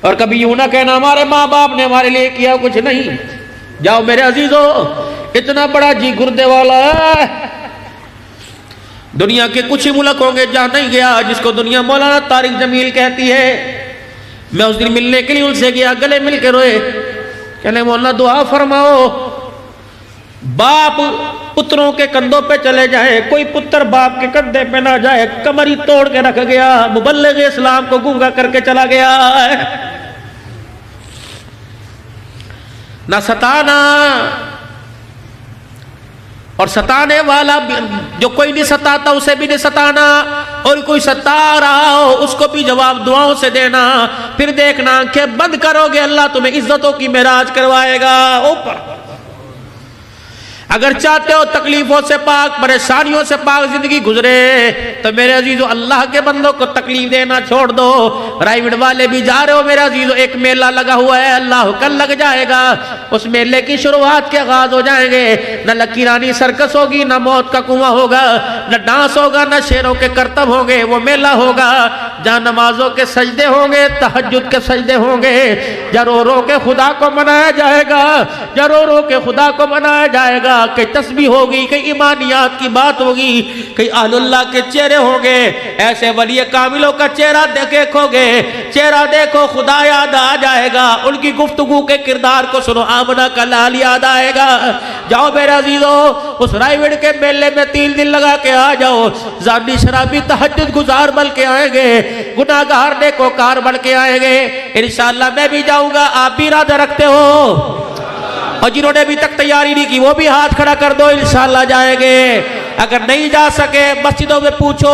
اور کبھی یوں نہ کہنا ہمارے ماں باپ نے ہمارے لیے کیا کچھ نہیں. جاؤ میرے عزیزو، اتنا بڑا جی گردے والا ہے. دنیا کے کچھ ہی ملک ہوں گے جہاں نہیں گیا، جس کو دنیا مولانا طارق جمیل کہتی ہے. میں اس دن ملنے کے لیے ان سے گیا، گلے مل کے روئے، کہنے مولانا دعا فرماؤ باپ پتروں کے کندھوں پہ چلے جائے، کوئی پتر باپ کے کندھے پہ نہ جائے. کمر ہی توڑ کے رکھ گیا، مبلغ اسلام کو گونگا کر کے چلا گیا. نہ ستانا، اور ستانے والا جو کوئی نہیں ستاتا اسے بھی نہیں ستانا، اور کوئی ستا رہا ہو اس کو بھی جواب دعاؤں سے دینا. پھر دیکھنا کہ بند کرو گے اللہ تمہیں عزتوں کی معراج کروائے گا اوپر. اگر چاہتے ہو تکلیفوں سے پاک، پریشانیوں سے پاک زندگی گزرے، تو میرے عزیزو اللہ کے بندوں کو تکلیف دینا چھوڑ دو. رائیوڈ والے بھی جا رہے ہو میرے عزیزو، ایک میلہ لگا ہوا ہے، اللہ کل لگ جائے گا. اس میلے کی شروعات کے آغاز ہو جائیں گے. نہ لکیرانی سرکس ہوگی، نہ موت کا کنواں ہوگا، نہ ڈانس ہوگا، نہ شیروں کے کرتب ہوں گے. وہ میلہ ہوگا جہاں نمازوں کے سجدے ہوں گے، تہجد کے سجدے ہوں گے، جہاں رو رو کے خدا کو منایا جائے گا، جہاں رو رو کے خدا کو منایا جائے گا. کئی تسبیح ہوگی، کئی ایمانیات کی بات ہوگی، کئی اہل اللہ کے چہرے ہوں گے. ایسے ولی کاملوں کا چہرہ دیکھو گے، چہرہ دیکھو خدا یاد آ جائے گا. ان کی گفتگو کے کردار کو سنو، آمنہ کا لال یاد آئے گا. جاؤ میرے عزیزو اس رائیوڈ کے میلے میں 3 دن لگا کے آ جاؤ. زانی شرابی تہجد گزار بن کے آئیں گے، گناہگار نیکوکار بن کے آئیں گے. انشاءاللہ میں بھی جاؤں گا. آپ بھی ارادہ رکھتے ہو؟ اور جنہوں نے ابھی تک تیاری نہیں کی وہ بھی ہاتھ کھڑا کر دو، انشاءاللہ جائیں گے. اگر نہیں جا سکے مسجدوں میں پوچھو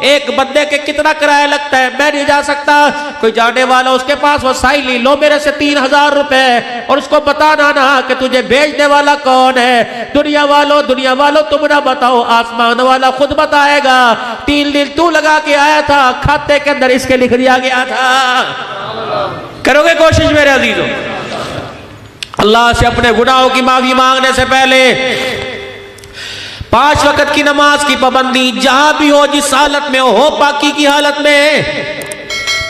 ایک بندے کے کتنا کرایہ لگتا ہے. میں نہیں جا سکتا، کوئی جانے والا اس کے پاس وسائل نہیں، لو میرے سے 3000 روپے، اور اس کو بتانا نہ کہ تجھے بھیجنے والا کون ہے. دنیا والوں تم نہ بتاؤ، آسمان والا خود بتائے گا. 3 دن تو لگا کے آیا تھا، کھاتے کے اندر اس کے لکھ دیا گیا تھا. کرو گے کوشش میرے عزیزوں؟ اللہ سے اپنے گناہوں کی معافی مانگنے سے پہلے 5 وقت کی نماز کی پابندی، جہاں بھی ہو، جس حالت میں ہو، پاکی کی حالت میں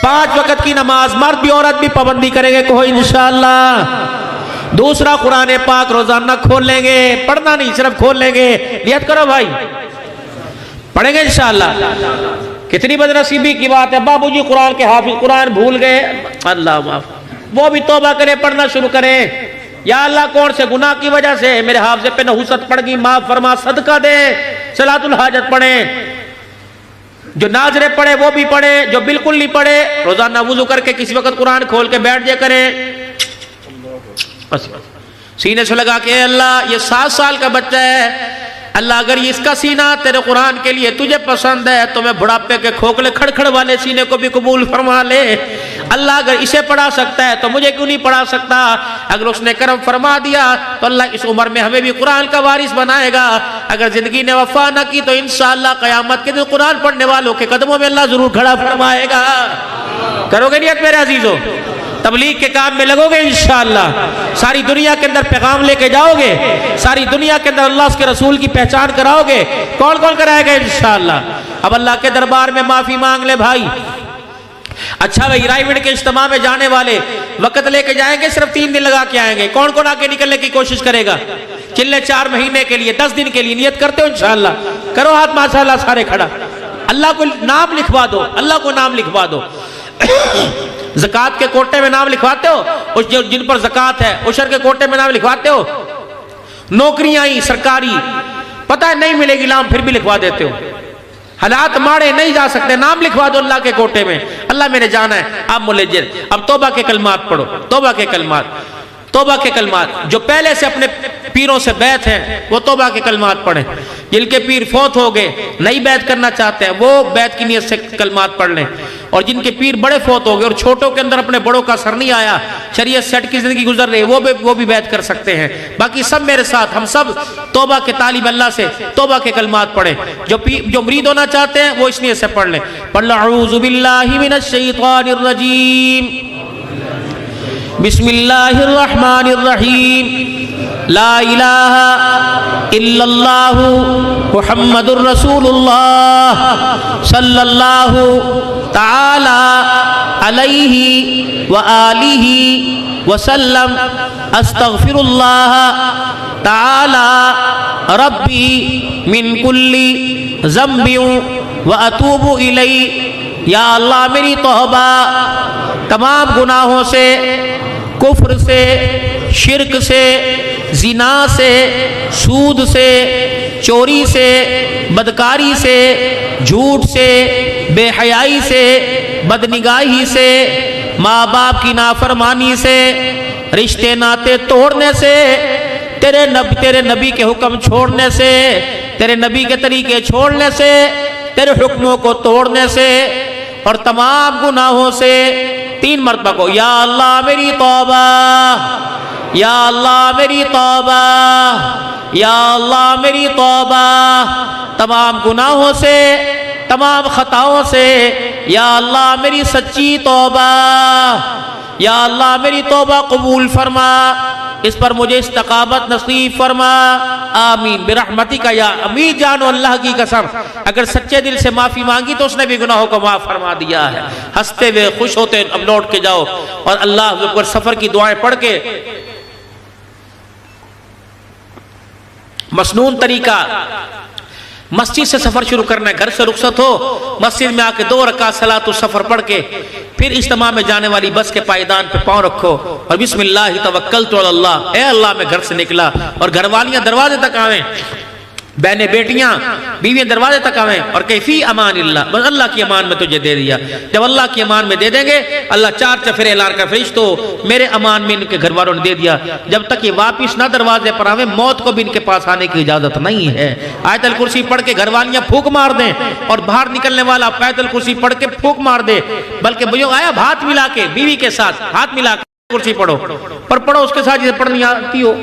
5 وقت کی نماز مرد بھی عورت بھی پابندی کریں گے، کہو انشاءاللہ. دوسرا قرآن پاک روزانہ کھول لیں گے، پڑھنا نہیں صرف کھول لیں گے. نیت کرو بھائی، پڑھیں گے انشاءاللہ. کتنی بدنصیبی کی بات ہے، بابو جی قرآن کے حافظ، قرآن بھول گئے، اللہ معاف. وہ بھی توبہ کریں، پڑھنا شروع کریں. یا اللہ کون سے گناہ کی وجہ سے میرے حافظے پہ نحوست پڑ گئی، معاف فرما، صدقہ دے. صلاۃ الحاجت پڑھیں، جو ناظرے پڑھے وہ بھی پڑھے، جو بالکل نہیں پڑھے روزانہ وضو کر کے کسی وقت قرآن کھول کے بیٹھ جائے کریں. سینے سے لگا کہ اے اللہ یہ 7 سال کا بچہ ہے، اللہ اگر یہ اس کا سینہ تیرے قرآن کے لیے تجھے پسند ہے تو میں بڑھاپے کے کھوکھلے کھڑکھڑ والے سینے کو بھی قبول فرما لے. اللہ اگر اسے پڑھا سکتا ہے تو مجھے کیوں نہیں پڑھا سکتا. اگر اس نے کرم فرما دیا تو اللہ اس عمر میں ہمیں بھی قرآن کا وارث بنائے گا. اگر زندگی نے وفا نہ کی تو انشاءاللہ قیامت کے دن قرآن پڑھنے والوں کے قدموں میں اللہ ضرور کھڑا فرمائے گا. کرو گے نیت میرے عزیزو؟ تبلیغ کے کام میں لگو گے انشاءاللہ. ساری دنیا کے اندر پیغام لے کے جاؤ گے، ساری دنیا کے اندر اللہ اس کے رسول کی پہچان کراؤ گے. کون کون کرائے گا انشاءاللہ؟ اب اللہ کے دربار میں معافی مانگ لے بھائی. اچھا بھائی، رائیوڈ کے اجتماع میں جانے والے وقت لے کے جائیں گے، صرف 3 دن لگا کے آئیں گے. کون کون آگے نکلنے کی کوشش کرے گا؟ چلے 4 مہینے کے لیے، 10 دن کے لیے نیت کرتے ہو انشاءاللہ؟ کرو ہاتھ ماشاءاللہ سارے کھڑا. اللہ کو نام لکھوا دو، اللہ کو نام لکھوا دو. زکوٰۃ کے کوٹے میں نام لکھواتے ہو، جن پر زکوٰۃ ہے عشر کے کوٹے میں نام لکھواتے ہو. نوکریاں ہی سرکاری پتہ ہے نہیں ملے گی نام، پھر بھی لکھوا دیتے ہو. حالات ماڑے نہیں جا سکتے، نام لکھوا دو اللہ کے کوٹے میں. اللہ میں نے جانا ہے. آپ ملجر اب توبہ کے کلمات پڑھو، توبہ کے کلمات، توبہ کے کلمات. جو پہلے سے اپنے پیروں سے بیعت ہیں وہ توبہ کے کلمات پڑھیں. جن کے پیر فوت ہو گئے نئی بیعت کرنا چاہتے ہیں وہ بیعت کی نیت سے کلمات پڑھ لیں. اور جن کے پیر بڑے فوت ہو گئے اور چھوٹوں کے اندر اپنے بڑوں کا اثر نہیں آیا، شریعت سیٹ کی زندگی گزر رہی ہے، وہ بھی بیعت کر سکتے ہیں. باقی سب میرے ساتھ، ہم سب توبہ کے طالب اللہ سے توبہ کے کلمات پڑھیں. جو مرید ہونا چاہتے ہیں وہ اس نیت سے پڑھ لیں. پڑھ لو اعوذ باللہ من الشیطان الرجیم، بسم اللہ الرحمن الرحیم، لا الہ الا اللہ محمد الرسول اللہ صلی اللہ تعالی علیہ وآلہ وسلم استغفر اللہ تعالی ربی من کل ذنب واتوب الیہ. یا اللہ میری توبہ تمام گناہوں سے، کفر سے، شرک سے، زنا سے، سود سے، چوری سے، بدکاری سے، جھوٹ سے، بے حیائی سے، بدنگاہی سے، ماں باپ کی نافرمانی سے، رشتے ناتے توڑنے سے، تیرے نبی کے حکم چھوڑنے سے، تیرے نبی کے طریقے چھوڑنے سے، تیرے حکموں کو توڑنے سے اور تمام گناہوں سے. 3 مرتبہ کو یا اللہ میری توبہ، یا اللہ میری توبہ، یا اللہ میری توبہ تمام گناہوں سے، تمام خطاؤں سے. یا اللہ میری سچی توبہ، یا اللہ میری توبہ قبول فرما، اس پر مجھے استقامت نصیب فرما. آمین برحمتک یا امین. جانو اللہ کی قسم اگر سچے دل سے معافی مانگی تو اس نے بھی گناہوں کو معاف فرما دیا ہے. ہنستے ہوئے خوش ہوتے اب لوٹ کے جاؤ اور اللہ اکبر سفر کی دعائیں پڑھ کے مسنون طریقہ مسجد سے سفر شروع کرنا ہے. گھر سے رخصت ہو مسجد میں آ کے 2 رکعت صلاۃ السفر پڑھ کے پھر اجتماع میں جانے والی بس کے پائیدان پہ پاؤں رکھو اور بسم اللہ توکلت علی اللہ. اے اللہ میں گھر سے نکلا. اور گھر والیاں دروازے تک آویں، بہنیں بیٹیاں بیویاں دروازے تک آویں اور کہ فی امان اللہ، بس اللہ کی امان میں تجھے دے دیا. جب اللہ کی امان میں دے دیں گے اللہ 4 چفیرے اعلان کا فرشتو میرے امان میں ان کے گھر والوں نے دے دیا. جب تک یہ واپس نہ دروازے پر آویں موت کو بھی ان کے پاس آنے کی اجازت نہیں ہے. آیت الکرسی پڑھ کے گھر والیاں پھونک مار دیں اور باہر نکلنے والا آیت الکرسی پڑھ کے پھونک مار دے. بلکہ بھائیو آیا ہاتھ ملا کے بیوی کے ساتھ ہاتھ ملا کے کرسی پڑھو اور پڑھو اس کے ساتھ جسے پڑھنی آتی ہو.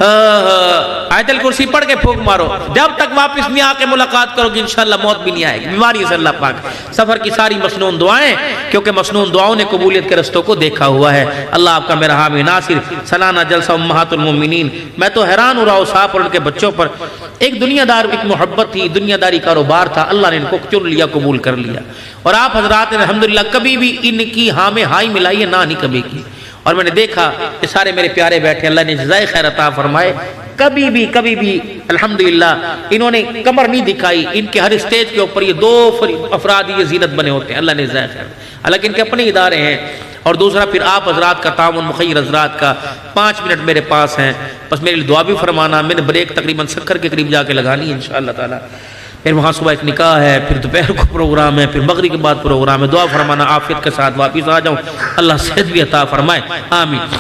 آیت الکرسی پڑھ کے پھونک مارو. جب تک واپس نہیں آ کے ملاقات کرو گی انشاءاللہ موت بھی نہیں آئے گی. بیماری سے اللہ پاک سفر کی ساری مسنون دعائیں، کیونکہ مسنون دعاؤں نے قبولیت کے رستوں کو دیکھا ہوا ہے. اللہ آپ کا میرا حامی ناصر. سالانہ جلسہ امہات المومنین. میں تو حیران ہو رہا ہوں صاحب اور ان کے بچوں پر. ایک دنیا دار ایک محبت تھی، دنیا داری کاروبار تھا، اللہ نے ان کو چن لیا قبول کر لیا. اور آپ حضرات نے الحمدللہ کبھی بھی ان کی ہاں میں ہائی ملائی ہے نہ نہیں کبھی کی. اور میں نے دیکھا کہ سارے میرے پیارے بیٹھے، اللہ نے جزائے خیر عطا فرمائے. کبھی بھی الحمدللہ انہوں نے کمر نہیں دکھائی. ان کے ہر اسٹیج کے اوپر یہ 2 افراد یہ زینت بنے ہوتے ہیں. اللہ نے جزائے خیر. حالانکہ ان کے اپنے ادارے ہیں. اور دوسرا پھر آپ حضرات کا تعاون مخیر حضرات کا 5 منٹ میرے پاس ہیں، بس میرے لیے دعا بھی فرمانا. میں نے بریک تقریباً 70 کے قریب جا کے لگانی ہے انشاءاللہ تعالی. پھر وہاں صبح ایک نکاح ہے، پھر دوپہر کو پروگرام ہے، پھر مغرب کے بعد پروگرام ہے. دعا فرمانا عافیت کے ساتھ واپس آ جاؤں. اللہ صحت بھی عطا فرمائے. آمین.